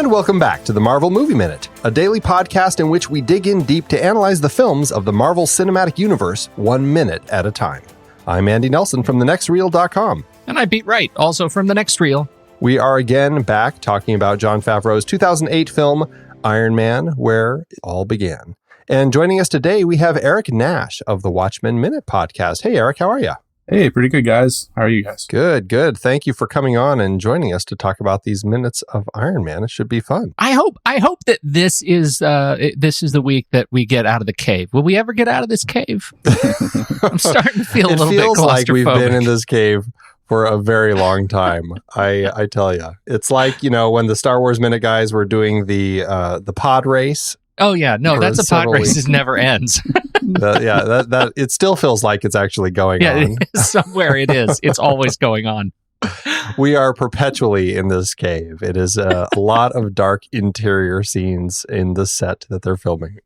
And welcome back to the Marvel Movie Minute, a daily podcast in which we dig in deep to analyze the films of the Marvel Cinematic Universe 1 minute at a time. I'm Andy Nelson from thenextreel.com. And I'm Pete Wright, also from The Next Reel. We are again back talking about Jon Favreau's 2008 film, Iron Man, where it all began. And joining us today, we have Eric Nash of the Watchmen Minute Podcast. Hey, Eric, how are you? Hey, pretty good, guys. How are you guys? Good. Thank you for coming on and joining us to talk about these minutes of Iron Man. It should be fun. I hope that this is the week that we get out of the cave. Will we ever get out of this cave? I'm starting to feel a little bit claustrophobic. It feels like we've been in this cave for a very long time. I tell you, it's like, when the Star Wars Minute guys were doing the pod race. Oh yeah, no, that's a pod race. It never ends. That it still feels like it's actually going on. Yeah, somewhere it is. It's always going on. We are perpetually in this cave. It is a lot of dark interior scenes in the set that they're filming.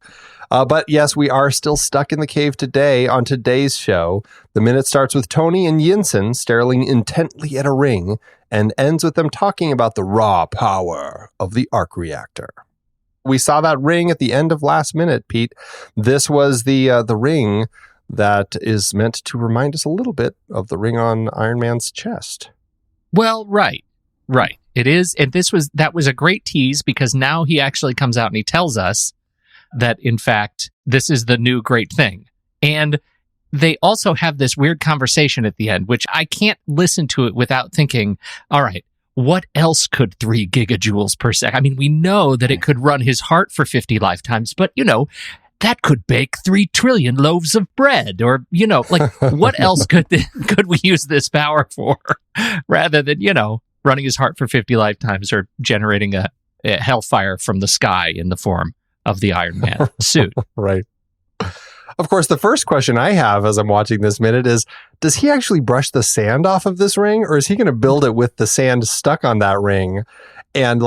But yes, we are still stuck in the cave today. On today's show, the minute starts with Tony and Yinsen staring intently at a ring and ends with them talking about the raw power of the arc reactor. We saw that ring at the end of last minute, Pete. This was the ring that is meant to remind us a little bit of the ring on Iron Man's chest. Well, right. It is, and that was a great tease because now he actually comes out and he tells us that, in fact, this is the new great thing. And they also have this weird conversation at the end, which I can't listen to it without thinking, all right, what else could 3 gigajoules per second? I mean, we know that it could run his heart for 50 lifetimes, but, that could bake 3 trillion loaves of bread. Or, what else could we use this power for rather than, running his heart for 50 lifetimes or generating a hellfire from the sky in the form of the Iron Man suit? Right. Of course, the first question I have as I'm watching this minute is, does he actually brush the sand off of this ring, or is he going to build it with the sand stuck on that ring? And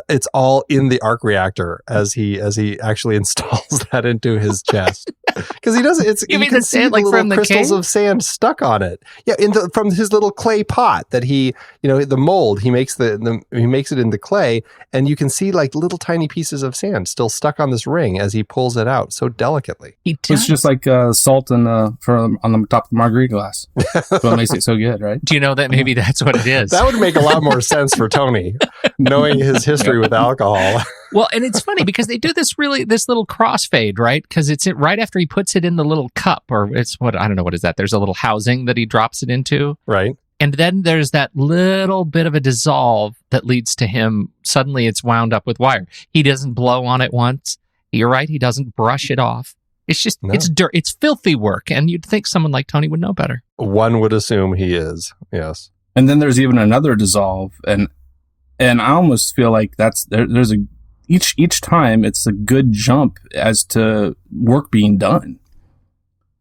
it's all in the arc reactor as he actually installs that into his chest. Because he does you can see the little crystals of sand stuck on it. Yeah, from his little clay pot that he, the mold, he makes he makes it into clay, and you can see little tiny pieces of sand still stuck on this ring as he pulls it out so delicately. It's just like salt on the top of the margarita glass. That's what makes it so good, right? Do you know that maybe that's what it is? That would make a lot more sense for Tony, knowing his history with alcohol. Well, and it's funny because they do this little crossfade, right? Because it's right after he puts it in the little cup, or it's I don't know, what is that? There's a little housing that he drops it into. Right. And then there's that little bit of a dissolve that leads to him, suddenly it's wound up with wire. He doesn't blow on it once. You're right, he doesn't brush it off. It's just, it's dirt. It's filthy work, and you'd think someone like Tony would know better. One would assume he is, yes. And then there's even another dissolve, and I almost feel like there's each time it's a good jump as to work being done.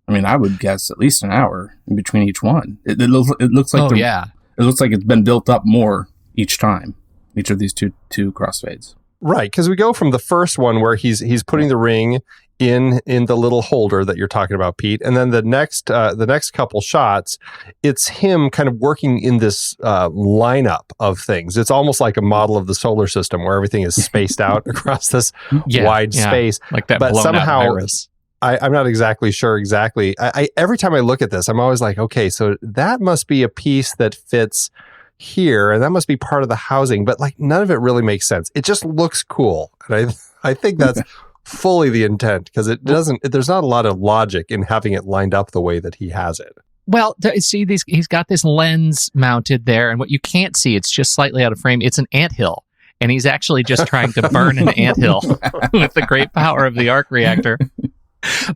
I mean, I would guess at least an hour in between each one. It looks like it looks like it's been built up more each time, each of these two crossfades. Right, because we go from the first one where he's putting the ring in the little holder that you're talking about, Pete, and then the next couple shots, it's him kind of working in this lineup of things. It's almost like a model of the solar system where everything is spaced out across this wide space, like that. But blown somehow, out virus. I'm not exactly sure. I every time I look at this, I'm always like, okay, so that must be a piece that fits here, and that must be part of the housing, but none of it really makes sense. It just looks cool, and I think that's fully the intent, because there's not a lot of logic in having it lined up the way that he has it. Well, see, he's got this lens mounted there, and what you can't see, it's just slightly out of frame. It's an anthill, and he's actually just trying to burn an anthill with the great power of the arc reactor.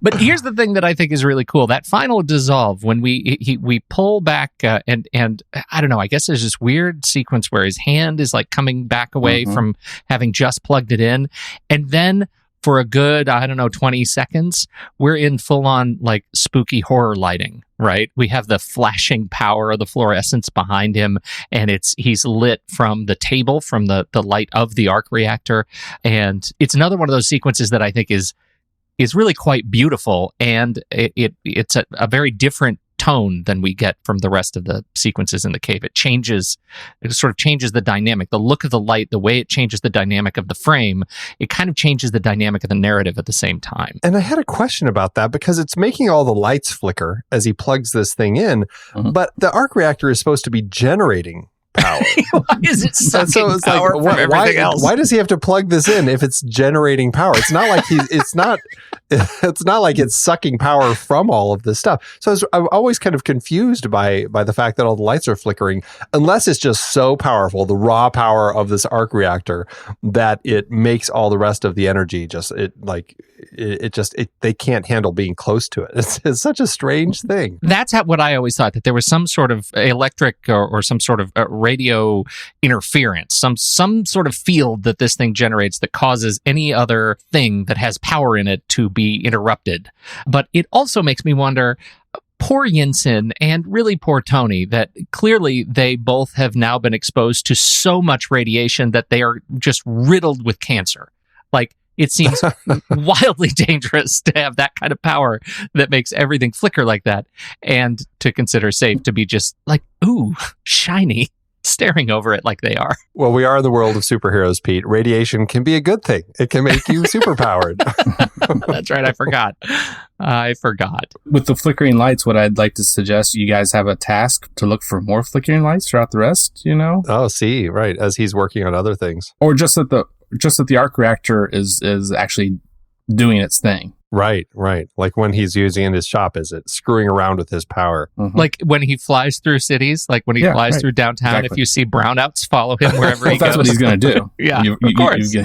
But here's the thing that I think is really cool. That final dissolve, when we pull back and I don't know, I guess there's this weird sequence where his hand is coming back away from having just plugged it in. And then for a good, 20 seconds, we're in full on spooky horror lighting, right? We have the flashing power of the fluorescence behind him, and he's lit from the table, from the light of the arc reactor. And it's another one of those sequences that I think is really quite beautiful, and it's a very different tone than we get from the rest of the sequences in the cave. It sort of changes the dynamic, the look of the light, the way it changes the dynamic of the frame. It kind of changes the dynamic of the narrative at the same time. And I had a question about that because it's making all the lights flicker as he plugs this thing in, but the arc reactor is supposed to be generating power. Why is it sucking power from everything else? Why does he have to plug this in if it's generating power? It's not like it's not like it's sucking power from all of this stuff. So I'm always kind of confused by the fact that all the lights are flickering, unless it's just so powerful, the raw power of this arc reactor, that it makes all the rest of the energy they can't handle being close to it. It's such a strange thing. That's what I always thought, that there was some sort of electric or some sort of radio interference, some sort of field that this thing generates that causes any other thing that has power in it to be interrupted. But it also makes me wonder, poor Yinsen and really poor Tony, that clearly they both have now been exposed to so much radiation that they are just riddled with cancer. Like, it seems wildly dangerous to have that kind of power that makes everything flicker like that, and to consider safe to be just like, ooh, shiny, staring over it like they are. Well, we are in the world of superheroes, Pete. Radiation can be a good thing. It can make you superpowered. That's right. I forgot. With the flickering lights, what I'd like to suggest, you guys have a task to look for more flickering lights throughout the rest, Oh, see, right. As he's working on other things. Or just that the arc reactor is actually doing its thing. Right. Like when he's using in his shop, is it screwing around with his power? Mm-hmm. Like when he flies through cities, like when he flies through downtown, exactly. If you see brownouts, follow him wherever he goes. That's what he's going to do. Yeah, of course.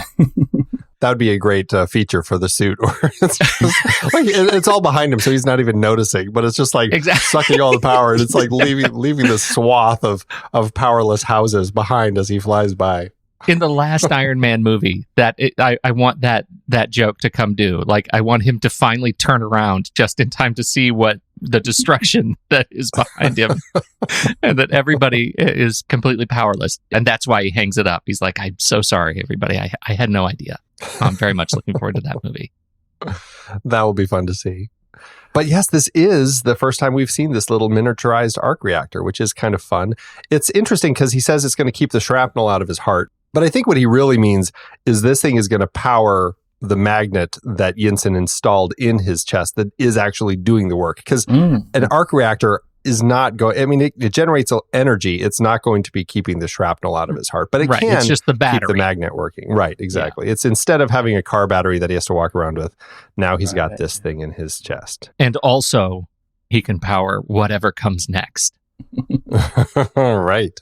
That would be a great feature for the suit. It's all behind him, so he's not even noticing. But it's just like sucking all the power, and it's like leaving this swath of powerless houses behind as he flies by. In the last Iron Man movie, I want that joke to come due. Like, I want him to finally turn around just in time to see what the destruction that is behind him, and that everybody is completely powerless. And that's why he hangs it up. He's like, I'm so sorry, everybody. I had no idea. I'm very much looking forward to that movie. That will be fun to see. But yes, this is the first time we've seen this little miniaturized arc reactor, which is kind of fun. It's interesting because he says it's going to keep the shrapnel out of his heart. But I think what he really means is this thing is going to power the magnet that Yinsen installed in his chest that is actually doing the work. Because an arc reactor is not going, I mean, it generates energy. It's not going to be keeping the shrapnel out of his heart, but it can it's just the battery. Keep the magnet working. Right, exactly. Yeah. It's instead of having a car battery that he has to walk around with, now he's got this thing in his chest. And also, he can power whatever comes next. Right.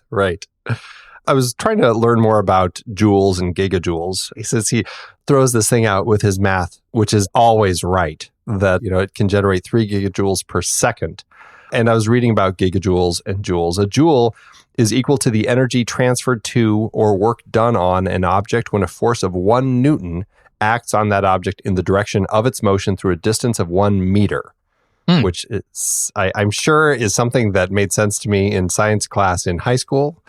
I was trying to learn more about joules and gigajoules. He says he throws this thing out with his math, which is always right, that it can generate 3 gigajoules per second. And I was reading about gigajoules and joules. A joule is equal to the energy transferred to or work done on an object when a force of 1 Newton acts on that object in the direction of its motion through a distance of 1 meter. Which I'm sure is something that made sense to me in science class in high school.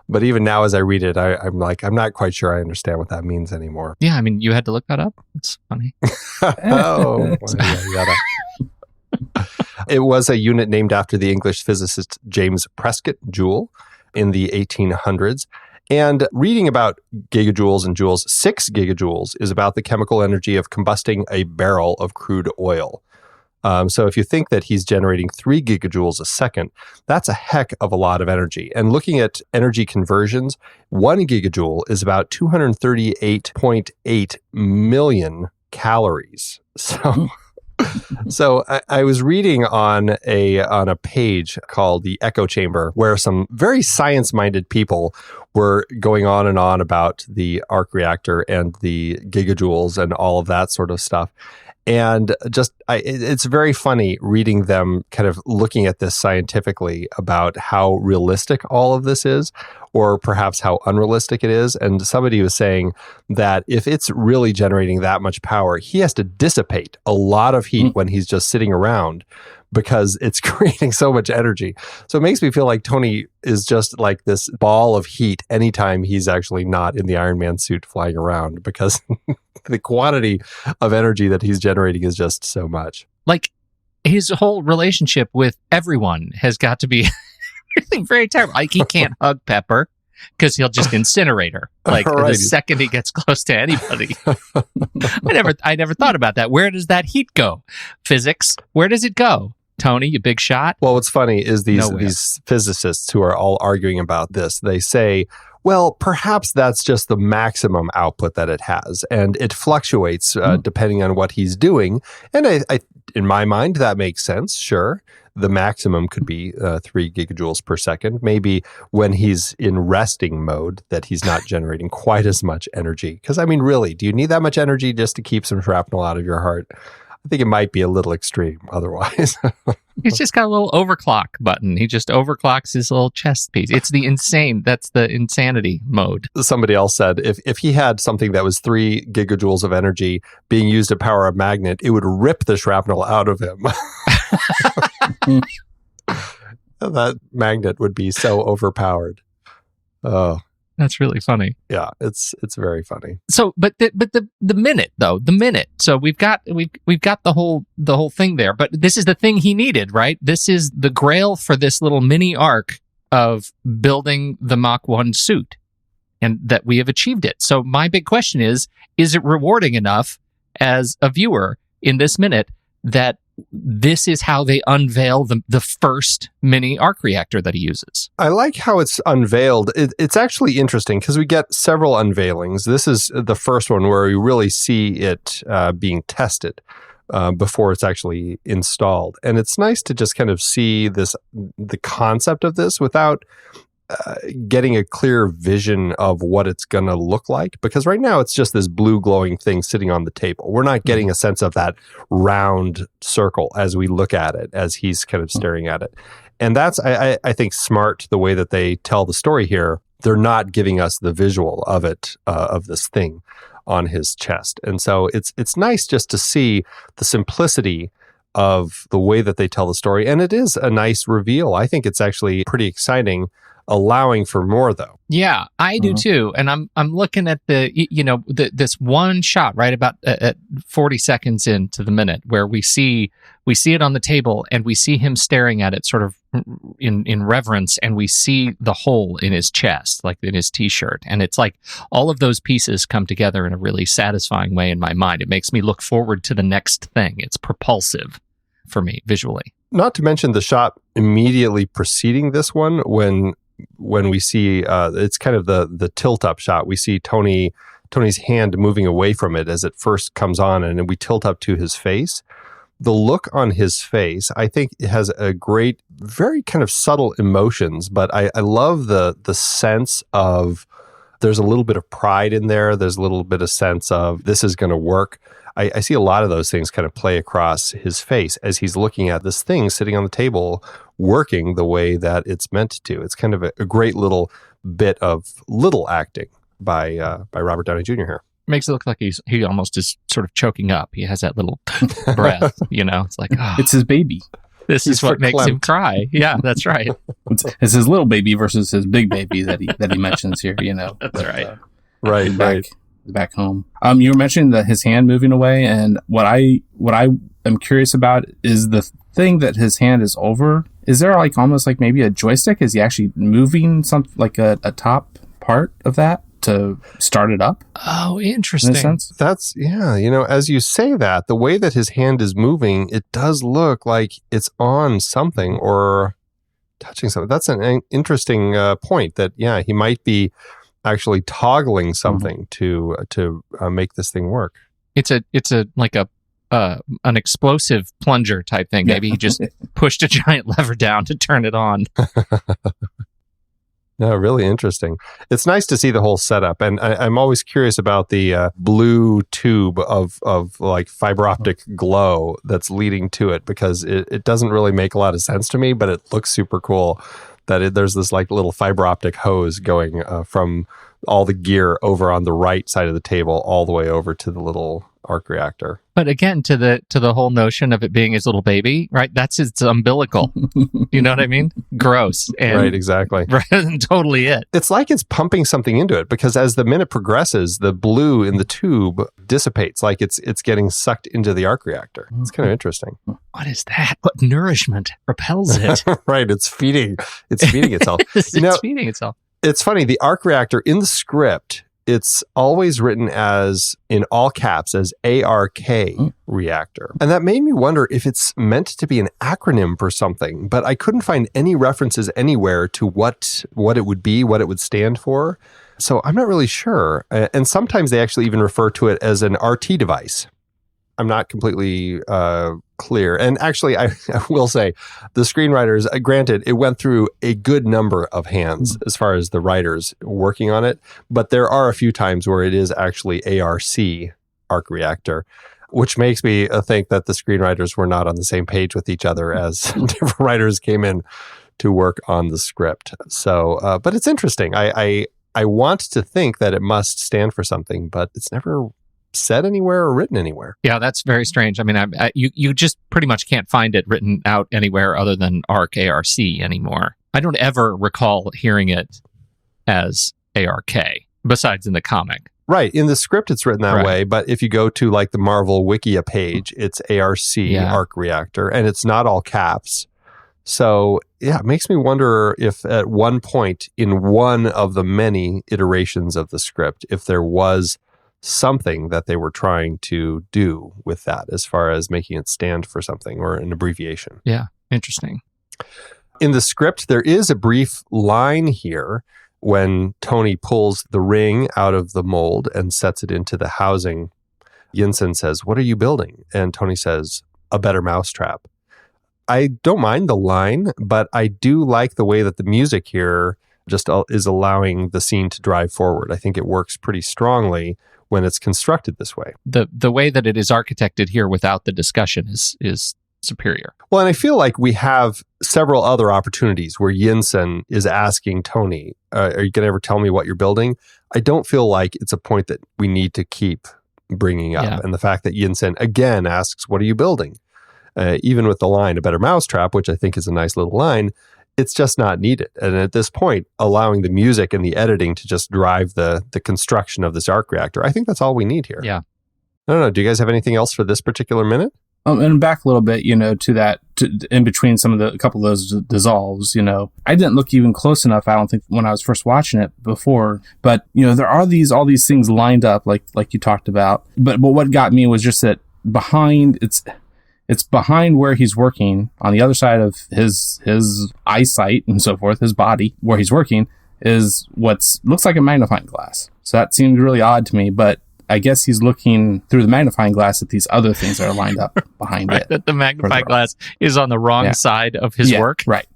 But even now, as I read it, I'm not quite sure I understand what that means anymore. Yeah, I mean, you had to look that up. It's funny. It was a unit named after the English physicist James Prescott Joule in the 1800s. And reading about gigajoules and joules, 6 gigajoules is about the chemical energy of combusting a barrel of crude oil. So if you think that he's generating 3 gigajoules a second, that's a heck of a lot of energy. And looking at energy conversions, 1 gigajoule is about 238.8 million calories. So I was reading on a page called the Echo Chamber, where some very science-minded people were going on and on about the arc reactor and the gigajoules and all of that sort of stuff. And it's very funny reading them kind of looking at this scientifically about how realistic all of this is, or perhaps how unrealistic it is. And somebody was saying that if it's really generating that much power, he has to dissipate a lot of heat when he's just sitting around, because it's creating so much energy. So it makes me feel like Tony is just like this ball of heat anytime he's actually not in the Iron Man suit flying around, because the quantity of energy that he's generating is just so much. Like, his whole relationship with everyone has got to be really very terrible. Like, he can't hug Pepper because he'll just incinerate her. Like, the second he gets close to anybody. I never thought about that. Where does that heat go? Physics, where does it go? Tony, you big shot. Well, what's funny is these physicists who are all arguing about this, they say, well, perhaps that's just the maximum output that it has, and it fluctuates depending on what he's doing. And I, in my mind, that makes sense. Sure, the maximum could be 3 gigajoules per second. Maybe when he's in resting mode, that he's not generating quite as much energy. Because, I mean, really, do you need that much energy just to keep some shrapnel out of your heart? I think it might be a little extreme otherwise. He's just got a little overclock button. He just overclocks his little chest piece. That's the insanity mode. Somebody else said if he had something that was 3 gigajoules of energy being used to power a magnet, it would rip the shrapnel out of him. That magnet would be so overpowered. Oh. That's really funny. Yeah, it's very funny. So, but the minute. So we've got the whole thing there. But this is the thing he needed, right? This is the grail for this little mini arc of building the Mach 1 suit, and that we have achieved it. So my big question is it rewarding enough as a viewer in this minute that this is how they unveil the first mini arc reactor that he uses? I like how it's unveiled. It's actually interesting because we get several unveilings. This is the first one where we really see it being tested before it's actually installed. And it's nice to just kind of see the concept of this without getting a clear vision of what it's going to look like, because right now it's just this blue glowing thing sitting on the table. We're not getting a sense of that round circle as we look at it, as he's kind of staring at it. And that's, I think, smart the way that they tell the story here. They're not giving us the visual of it, of this thing on his chest. And so it's nice just to see the simplicity of the way that they tell the story. And it is a nice reveal. I think it's actually pretty exciting, allowing for more, though. Yeah, I do too. And I'm looking at this one shot right about at 40 seconds into the minute where we see it on the table and we see him staring at it sort of in reverence, and we see the hole in his chest, like in his t-shirt. And it's like all of those pieces come together in a really satisfying way in my mind. It makes me look forward to the next thing. It's propulsive for me visually. Not to mention the shot immediately preceding this one when we see it's kind of the tilt up shot. We see Tony's hand moving away from it as it first comes on, and then we tilt up to his face. The look on his face, I think, it has a great, very kind of subtle emotions, but I love the sense of there's a little bit of pride in there. There's a little bit of sense of this is going to work. I see a lot of those things kind of play across his face as he's looking at this thing sitting on the table working the way that it's meant to. It's kind of a great little bit of little acting by Robert Downey Jr. here. Makes it look like he almost is sort of choking up. He has that little breath, It's like, oh, it's his baby. This is what makes him cry. Yeah, that's right. It's his little baby versus his big baby that he mentions here. That's right. Right. Back home. You were mentioning that his hand moving away, and what I am curious about is the thing that his hand is over. Is there like almost like maybe a joystick? Is he actually moving something like a top part of that to start it up? Oh, interesting. In a sense? That's, as you say that, the way that his hand is moving, it does look like it's on something or touching something. That's an interesting point that, he might be actually toggling something to make this thing work. It's an explosive plunger type thing. Maybe he just pushed a giant lever down to turn it on. No, really interesting. It's nice to see the whole setup, and I'm always curious about the blue tube of like fiber optic glow that's leading to it, because it doesn't really make a lot of sense to me, but it looks super cool that there's this like little fiber optic hose going from all the gear over on the right side of the table, all the way over to the little arc reactor. But again, to the whole notion of it being his little baby, right? That's its umbilical. You know what I mean? Gross. And Right, exactly. Totally it. It's like it's pumping something into it, because as the minute progresses, the blue in the tube dissipates, like it's getting sucked into the arc reactor. It's kind of interesting. What is that? What nourishment repels it? Right, it's feeding itself. It's feeding itself. It's funny, the arc reactor in the script, it's always written as, in all caps, as ARK reactor. And that made me wonder if it's meant to be an acronym for something, but I couldn't find any references anywhere to what it would be, what it would stand for. So I'm not really sure. And sometimes they actually even refer to it as an RT device. I'm not completely clear. And actually, I will say, the screenwriters, granted, it went through a good number of hands as far as the writers working on it, but there are a few times where it is actually arc reactor, which makes me think that the screenwriters were not on the same page with each other as different writers came in to work on the script. So, but it's interesting. I want to think that it must stand for something, but it's never said anywhere or written anywhere. Yeah, that's very strange. I mean, you just pretty much can't find it written out anywhere other than ARC anymore. I don't ever recall hearing it as ARK, besides in the comic. Right. In the script, it's written that way. But if you go to like the Marvel Wikia page, it's arc reactor, and it's not all caps. So, yeah, it makes me wonder if at one point in one of the many iterations of the script, if there was something that they were trying to do with that as far as making it stand for something or an abbreviation. Yeah, interesting. In the script, there is a brief line here when Tony pulls the ring out of the mold and sets it into the housing. Yinsen says, "What are you building?" And Tony says, "A better mousetrap." I don't mind the line, but I do like the way that the music here just is allowing the scene to drive forward. I think it works pretty strongly when it's constructed this way. The way that it is architected here without the discussion is superior. Well, and I feel like we have several other opportunities where Yinsen is asking Tony, are you going to ever tell me what you're building? I don't feel like it's a point that we need to keep bringing up. Yeah. And the fact that Yinsen again asks, what are you building? Even with the line, a better mousetrap, which I think is a nice little line, it's just not needed. And at this point, allowing the music and the editing to just drive the construction of this arc reactor, I think that's all we need here. Yeah. I don't know. Do you guys have anything else for this particular minute? And back a little bit, to that, in between a couple of those dissolves, I didn't look even close enough, I don't think, when I was first watching it before. But, there are all these things lined up, like you talked about. But what got me was just that it's behind where he's working, on the other side of his eyesight and so forth, his body, where he's working, is looks like a magnifying glass. So that seemed really odd to me, but I guess he's looking through the magnifying glass at these other things that are lined up behind it. That the magnifying glass is on the wrong side of his work. Right.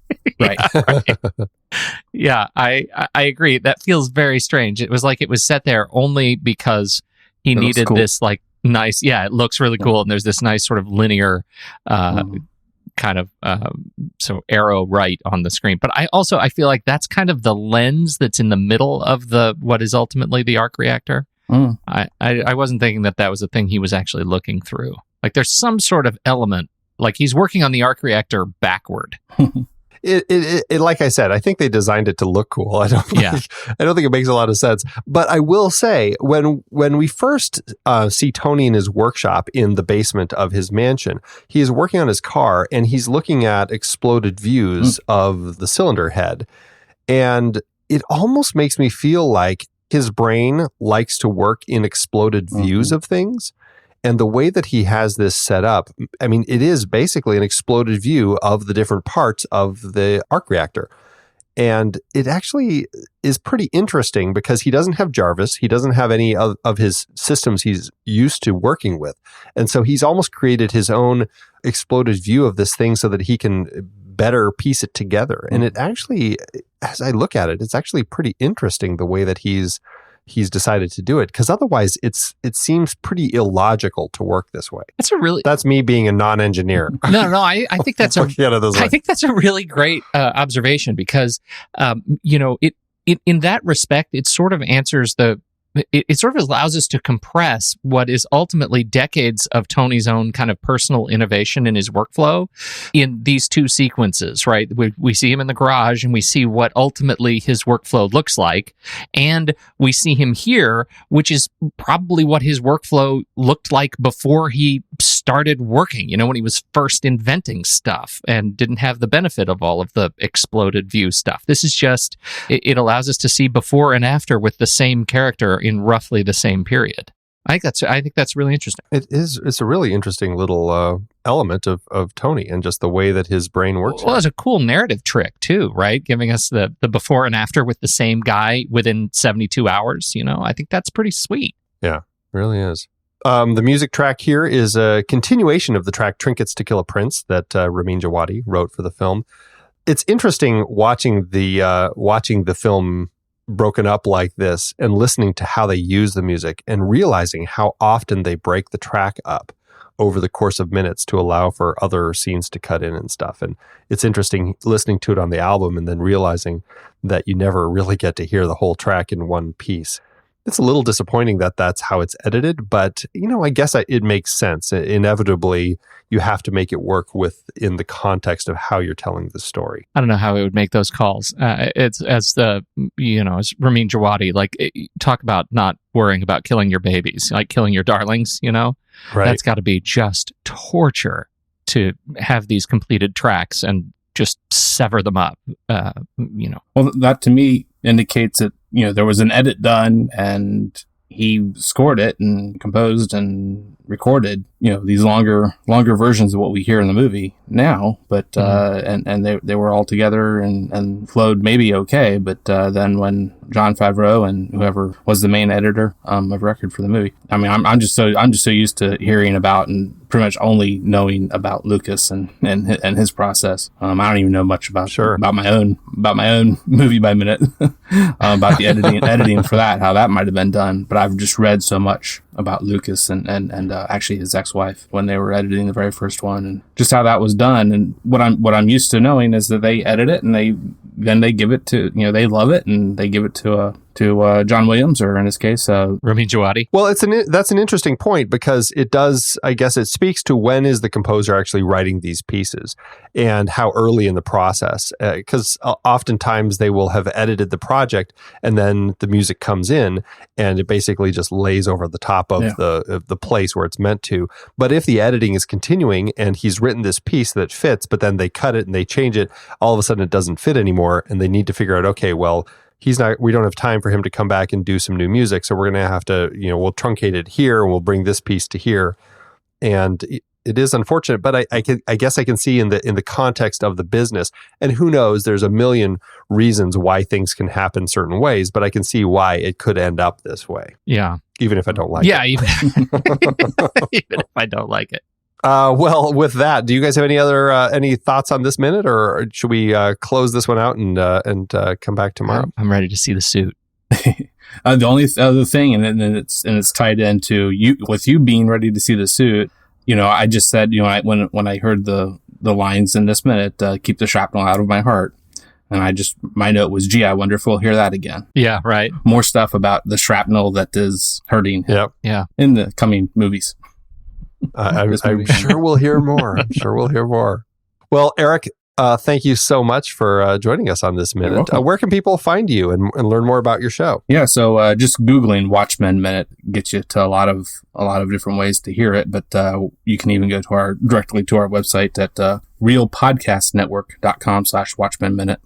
Yeah, I agree. That feels very strange. It was like it was set there only because he needed this nice, it looks really cool. And there's this nice sort of linear kind of arrow right on the screen. But I feel like that's kind of the lens that's in the middle of what is ultimately the arc reactor. I wasn't thinking that was a thing he was actually looking through. Like there's some sort of element, like he's working on the arc reactor backward. It like I said, I think they designed it to look cool. I don't think it makes a lot of sense. But I will say, when we first see Tony in his workshop in the basement of his mansion, he is working on his car and he's looking at exploded views of the cylinder head. And it almost makes me feel like his brain likes to work in exploded views of things. And the way that he has this set up, I mean, it is basically an exploded view of the different parts of the arc reactor. And it actually is pretty interesting because he doesn't have Jarvis. He doesn't have any of his systems he's used to working with. And so he's almost created his own exploded view of this thing so that he can better piece it together. And it actually, as I look at it, it's actually pretty interesting the way that he's decided to do it, because otherwise it seems pretty illogical to work this way. That's me being a non-engineer. No, I think that's I think that's a really great observation because in that respect, it sort of answers it sort of allows us to compress what is ultimately decades of Tony's own kind of personal innovation in his workflow in these two sequences, right? We see him in the garage and we see what ultimately his workflow looks like. And we see him here, which is probably what his workflow looked like before he started working, when he was first inventing stuff and didn't have the benefit of all of the exploded view stuff. This is just, it allows us to see before and after with the same character in roughly the same period. I think that's really interesting. It's a really interesting little element of Tony and just the way that his brain works. Well, it's a cool narrative trick too, right? Giving us the before and after with the same guy within 72 hours. I think that's pretty sweet. Yeah, really is. The music track here is a continuation of the track Trinkets to Kill a Prince that Ramin Djawadi wrote for the film. It's interesting watching the film broken up like this and listening to how they use the music and realizing how often they break the track up over the course of minutes to allow for other scenes to cut in and stuff. And it's interesting listening to it on the album and then realizing that you never really get to hear the whole track in one piece. It's a little disappointing that that's how it's edited, but I guess it makes sense. Inevitably, you have to make it work within the context of how you're telling the story. I don't know how it would make those calls. It's as Ramin Djawadi, talk about not worrying about killing your babies, like killing your darlings. Right. That's got to be just torture to have these completed tracks and just sever them up. Well, that to me indicates that there was an edit done and he scored it and composed and recorded these longer versions of what we hear in the movie now, but and they were all together and flowed maybe okay, but then when Jon Favreau and whoever was the main editor of record for the movie, I mean, I'm just so used to hearing about and pretty much only knowing about Lucas and his process. I don't even know much about my own movie by minute about the editing for that, how that might have been done. But I've just read so much about Lucas and actually his ex-wife when they were editing the very first one, and just how that was done. And what I'm used to knowing is that they edit it and they give it to they love it and they give it to John Williams, or in this case, Ramin Djawadi. Well, that's an interesting point because it does, I guess it speaks to when is the composer actually writing these pieces and how early in the process, because oftentimes they will have edited the project and then the music comes in and it basically just lays over the top of the place where it's meant to. But if the editing is continuing and he's written this piece that fits, but then they cut it and they change it, all of a sudden it doesn't fit anymore and they need to figure out, okay, well, we don't have time for him to come back and do some new music. So we're going to have to, we'll truncate it here and we'll bring this piece to here. And it is unfortunate, but I guess I can see in the context of the business, and who knows, there's a million reasons why things can happen certain ways, but I can see why it could end up this way. Yeah. Even if I don't like it. Yeah. Even if I don't like it. Well, with that, do you guys have any thoughts on this minute, or should we close this one out and come back tomorrow? I'm ready to see the suit. The only other thing, and it's tied into you being ready to see the suit. I just said, when I heard the lines in this minute, keep the shrapnel out of my heart. And my note was, gee, I wonder if we'll hear that again. Yeah, right. More stuff about the shrapnel that is hurting him. Yeah. In the coming movies. I'm sure we'll hear more. Well, Eric, thank you so much for joining us on this minute. Where can people find you and learn more about your show? Yeah, so just Googling Watchmen Minute gets you to a lot of different ways to hear it, but you can even go directly to our website at realpodcastnetwork.com/Watchmen Minute.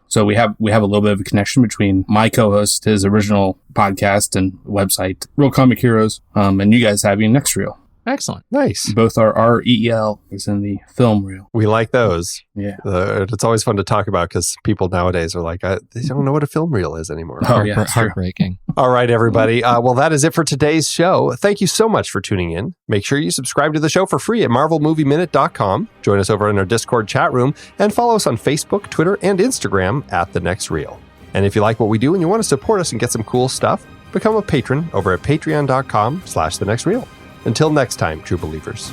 So we have a little bit of a connection between my co-host, his original podcast and website, Real Comic Heroes, and you guys having Next Reel. Excellent. Nice. Both are R-E-E-L is in the film reel. We like those. Yeah. It's always fun to talk about because people nowadays are like, they don't know what a film reel is anymore. Oh, yeah. Heartbreaking. All right, everybody. Well, that is it for today's show. Thank you so much for tuning in. Make sure you subscribe to the show for free at marvelmovieminute.com. Join us over in our Discord chat room and follow us on Facebook, Twitter, and Instagram at The Next Reel. And if you like what we do and you want to support us and get some cool stuff, become a patron over at patreon.com/thenextreel. Until next time, true believers.